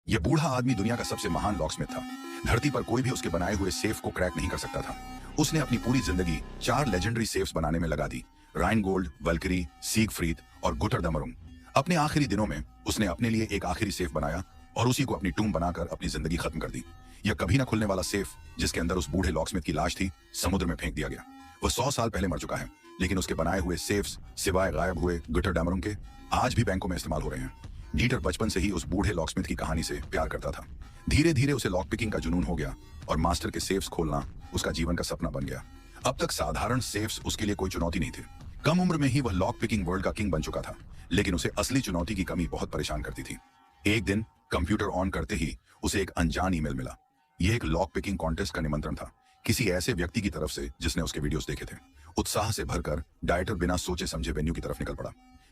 यह बूढ़ा आदमी दुनिया का सबसे महान लॉकस्मिथ था। धरती पर कोई भी उसके बनाए हुए सेफ को क्रैक नहीं कर सकता था। उसने अपनी पूरी जिंदगी 4 लेजेंडरी सेफ्स बनाने में लगा दी, राइनगोल्ड, वल्करी, सीगफ्रीड और गुटरडमरुंग। अपने आखिरी दिनों में उसने अपने लिए एक आखिरी सेफ बनाया और उसी को अपनी टूम बनाकर अपनी जिंदगी खत्म कर दी। यह कभी ना खुलने वाला सेफ, जिसके अंदर उस बूढ़े लॉकस्मिथ की लाश थी, समुद्र में फेंक दिया गया। वह 100 साल पहले मर चुका है, लेकिन उसके बनाए हुए सेफ्स सिवाय गायब हुए गुटरडमरुंग के आज भी बैंकों में इस्तेमाल हो रहे हैं। डीटर बचपन से ही उस बूढ़े लॉकस्मिथ की कहानी से प्यार करता था। धीरे धीरे उसे लॉक पिकिंग का जुनून हो गया और मास्टर के सेफ्स खोलना उसका जीवन का सपना बन गया। अब तक साधारण सेफ्स उसके लिए कोई चुनौती नहीं थे। कम उम्र में ही वह लॉक पिकिंग वर्ल्ड का किंग बन चुका था, लेकिन उसे असली चुनौती की कमी बहुत परेशान करती थी। एक दिन कंप्यूटर ऑन करते ही उसे एक अनजान ईमेल मिला। यह एक लॉक पिकिंग कॉन्टेस्ट का निमंत्रण था, किसी ऐसे व्यक्ति की तरफ से जिसने उसके वीडियोस देखे थे। उत्साह से भरकर डाइटर बिना सोचे समझे वेन्यू की तरफ निकल पड़ा।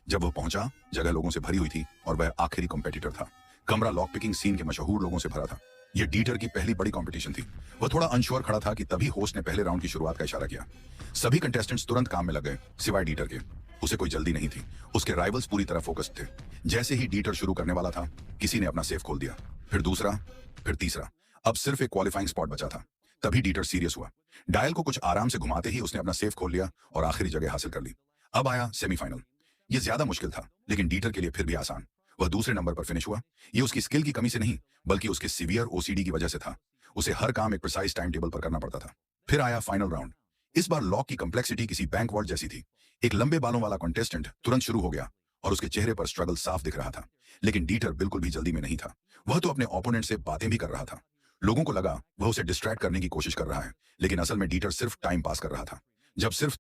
जब वह पहुंचा, जगह लोगों से भरी हुई थी और वह आखिरी कॉम्पिटिटर था। कमरा लॉक पिकिंग सीन के मशहूर लोगों से भरा था। यह डीटर की पहली बड़ी कंपटीशन थी। वह थोड़ा अनश्योर खड़ा था कि तभी होस्ट ने पहले राउंड की शुरुआत का इशारा किया। सभी कंटेस्टेंट्स तुरंत काम में लग गए, सिवाय डीटर के। उसे कोई जल्दी नहीं थी। उसके राइवल्स पूरी तरह फोकस्ड थे। जैसे ही डीटर शुरू करने वाला था, किसी ने अपना सेफ खोल दिया, फिर दूसरा, फिर तीसरा। अब सिर्फ एक क्वालिफाइंग स्पॉट बचा था। तभी डीटर सीरियस हुआ। डायल को कुछ आराम से घुमाते ही उसने अपना सेफ खोल लिया और आखिरी जगह हासिल कर ली। अब आया सेमीफाइनल। यह ज्यादा मुश्किल था, लेकिन डीटर के लिए फिर भी आसान। वह दूसरे नंबर पर फिनिश हुआ। यह उसकी स्किल की कमी से नहीं, बल्कि उसके सीवियर ओसीडी की वजह से था। उसे हर काम एक प्रिसाइज टाइम टेबल पर करना पड़ता था। फिर आया फाइनल राउंड। इस बार लॉक की कम्प्लेक्सिटी किसी बैंक वॉल्ट जैसी थी। एक लंबे बालों वाला कंटेस्टेंट तुरंत शुरू हो गया और उसके चेहरे पर स्ट्रगल साफ दिख रहा था। लेकिन डीटर बिल्कुल भी जल्दी में नहीं था। वह तो अपने ओपोनेंट से बातें भी कर रहा था। लोगों को लगा वह उसे डिस्ट्रैक्ट करने की कोशिश कर रहा है, लेकिन असल में डीटर सिर्फ टाइम पास कर रहा था। जब सिर्फ